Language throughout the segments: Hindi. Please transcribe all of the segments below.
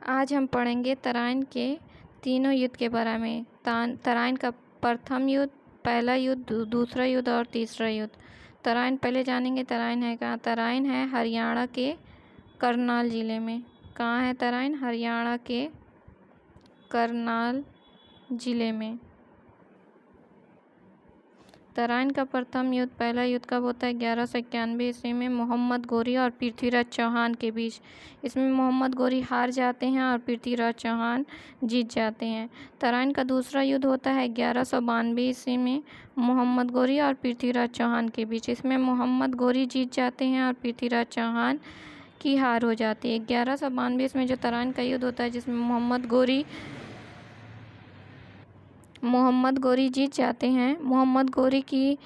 आज हम पढ़ेंगे तराइन के तीनों युद्ध के बारे में। तराइन का प्रथम युद्ध, पहला युद्ध, दूसरा युद्ध और तीसरा युद्ध। तराइन पहले जानेंगे। तराइन है कहाँ? तराइन है हरियाणा के करनाल ज़िले में। कहाँ है तराइन? हरियाणा के करनाल ज़िले में। तराइन का प्रथम युद्ध, पहला युद्ध कब होता है? 1191 ईस्वी में मोहम्मद गोरी और पृथ्वीराज चौहान के बीच। इसमें मोहम्मद गोरी हार जाते हैं और पृथ्वीराज चौहान जीत जाते हैं। तराइन का दूसरा युद्ध होता है 1192 ईस्वी में मोहम्मद गोरी और पृथ्वीराज चौहान के बीच। इसमें मोहम्मद गोरी जीत जाते हैं और पृथ्वीराज चौहान की हार हो जाती है। 1192 में जो तराइन का युद्ध होता है, जिसमें मोहम्मद गोरी जीत जाते हैं। मोहम्मद गोरी की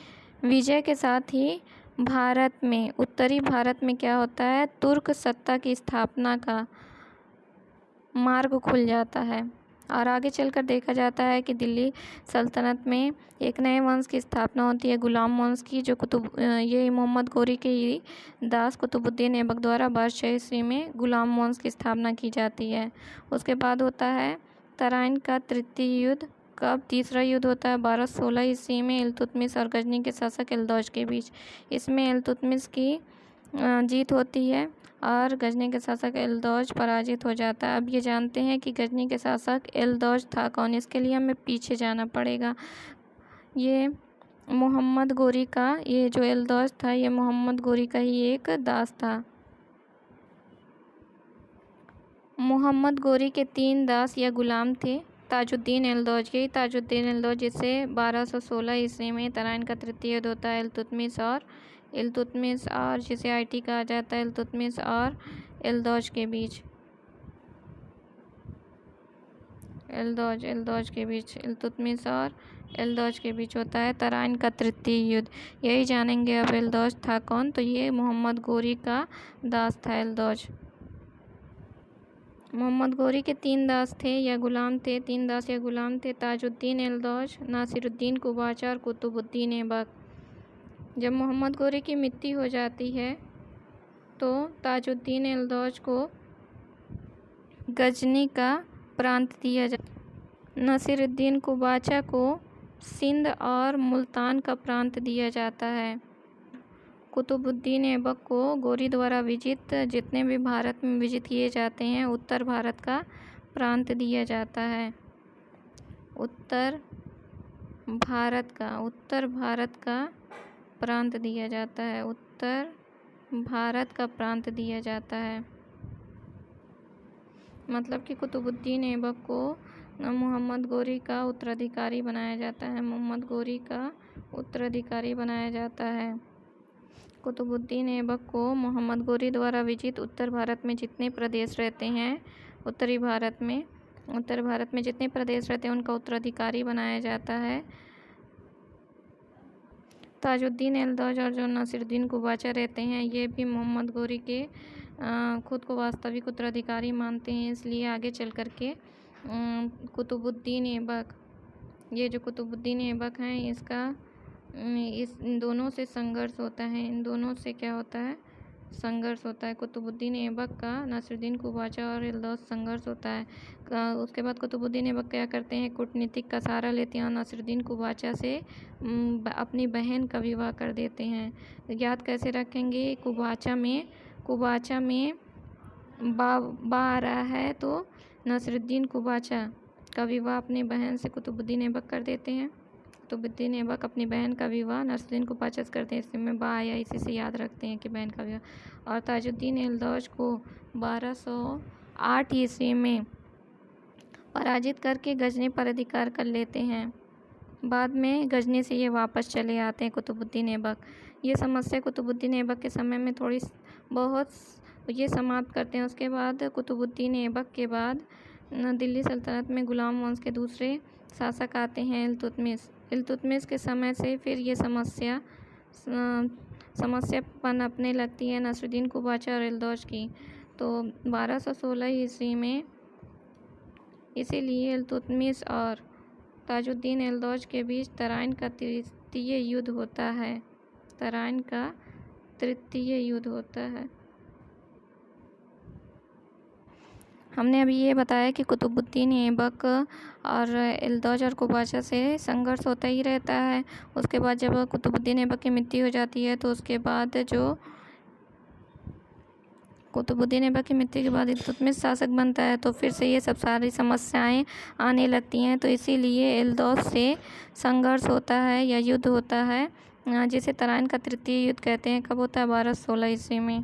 विजय के साथ ही भारत में, उत्तरी भारत में क्या होता है? तुर्क सत्ता की स्थापना का मार्ग खुल जाता है। और आगे चलकर देखा जाता है कि दिल्ली सल्तनत में एक नए वंश की स्थापना होती है, गुलाम वंश की, जो ये मोहम्मद गोरी के ही दास कुतुबुद्दीन ऐबक द्वारा 1200 ईस्वी में गुलाम वंश की स्थापना की जाती है। उसके बाद होता है तराइन का तृतीय युद्ध। कब? तीसरा युद्ध होता है 1216 ईस्वी में इल्तुतमिश और गजनी के शासक एलदौज के बीच। इसमें इल्तुतमिश की जीत होती है और गजनी के शासक एलदौज पराजित हो जाता है। अब ये जानते हैं कि गजनी के शासक एलदौज था कौन। इसके लिए हमें पीछे जाना पड़ेगा। ये मोहम्मद गोरी का, ये जो एलदौज था, ये मोहम्मद गोरी का ही एक दास था। मोहम्मद गोरी के 3 दास या गुलाम थे। ताजुद्दीन एलदौज के, ताजुद्दीन एलदौज, जिससे 1216 ईस्वी में तराइन का तृतीय युद्ध होता है इल्तुतमिश और जिसे आईटी कहा जाता है, इल्तुतमिश और एलदौज के बीच। इल्तुतमिश और एलदौज के बीच होता है तराइन का तृतीय युद्ध। यही जानेंगे अब एलदौज था कौन। तो ये मोहम्मद गोरी का दास था एलदौज। मोहम्मद गोरी के 3 दास थे या गुलाम थे, 3 दास या गुलाम थे, ताजुद्दीन एलदौज, नासिरुद्दीन कुबाचा और कुतुबुद्दीन ऐबक। जब मोहम्मद गोरी की मृत्यु हो जाती है तो ताजुद्दीन एलदौज को गजनी का प्रांत दिया जाता है। नासिरुद्दीन कुबाचा को सिंध और मुल्तान का प्रांत दिया जाता है। कुतुबुद्दीन ऐबक को गोरी द्वारा विजित जितने भी भारत में विजित किए जाते हैं, उत्तर भारत का प्रांत दिया जाता है। उत्तर भारत का प्रांत दिया जाता है। उत्तर भारत का प्रांत दिया जाता है। मतलब कि कुतुबुद्दीन ऐबक को मोहम्मद गोरी का उत्तराधिकारी बनाया जाता है। मोहम्मद गोरी का उत्तराधिकारी बनाया जाता है। कुतुबुद्दीन ऐबक को मोहम्मद गोरी द्वारा विजित उत्तर भारत में जितने प्रदेश रहते हैं, उत्तर भारत में जितने प्रदेश रहते हैं, उनका उत्तराधिकारी बनाया जाता है। ताजुद्दीन एलदौज और जो नासिरुद्दीन कुबाचा रहते हैं, ये भी मोहम्मद गोरी के खुद को वास्तविक उत्तराधिकारी मानते हैं। इसलिए आगे चल कर के कुतुबुद्दीन ऐबक, ये जो कुतुबुद्दीन ऐबक हैं, इन दोनों से संघर्ष होता है। इन दोनों से क्या होता है? संघर्ष होता है। कुतुबुद्दीन ऐबक का नासिरुद्दीन कुबाचा और एलदौज संघर्ष होता है। उसके बाद कुतुबुद्दीन ऐबक क्या करते हैं? कूटनीतिक का सहारा लेते हैं और नासिरुद्दीन कुबाचा से अपनी बहन का विवाह कर देते हैं। याद कैसे रखेंगे? कुबाचा में बा आ रहा है, तो नासिरुद्दीन कुबाचा का विवाह अपनी बहन से कुतुबुद्दीन ऐबक कर देते हैं। कुतुबुद्दीन ऐबक अपनी बहन का विवाह नासिरुद्दीन कुबाचा से करते हैं। इसमें बा आया, इसी से याद रखते हैं कि बहन का विवाह। और ताजुद्दीन एलदौज को 1208 ईस्वी में पराजित करके गजनी पर अधिकार कर लेते हैं। बाद में गजनी से ये वापस चले आते हैं कुतुबुद्दीन ऐबक। ये समस्या कुतुबुद्दीन ऐबक के समय में थोड़ी बहुत ये समाप्त करते हैं। उसके बाद कुतुबुद्दीन ऐबक के बाद दिल्ली सल्तनत में गुलाम वंश के दूसरे शासक आते हैं, इल्तुतमिश के समय से फिर ये समस्या पनपने लगती है नासिरुद्दीन कुबाचा और एलदौज की। तो 1216 ईस्वी में इसीलिए इल्तुतमिश और ताजुद्दीन एलदौज के बीच तराइन का तृतीय युद्ध होता है। तराइन का तृतीय युद्ध होता है। हमने अभी ये बताया कि कुतुबुद्दीन ऐबक और इल्तुतमिश कुपाशा से संघर्ष होता ही रहता है। उसके बाद जब कुतुबुद्दीन ऐबक की मृत्यु हो जाती है तो उसके बाद जो कुतुबुद्दीन ऐबक की मृत्यु के बाद इल्तुतमिश शासक बनता है तो फिर से ये सब सारी समस्याएं आने लगती हैं। तो इसीलिए इल्दौस से संघर्ष होता है या युद्ध होता है, जिसे तराइन का तृतीय युद्ध कहते हैं। कब होता है? 1216 ईस्वी में।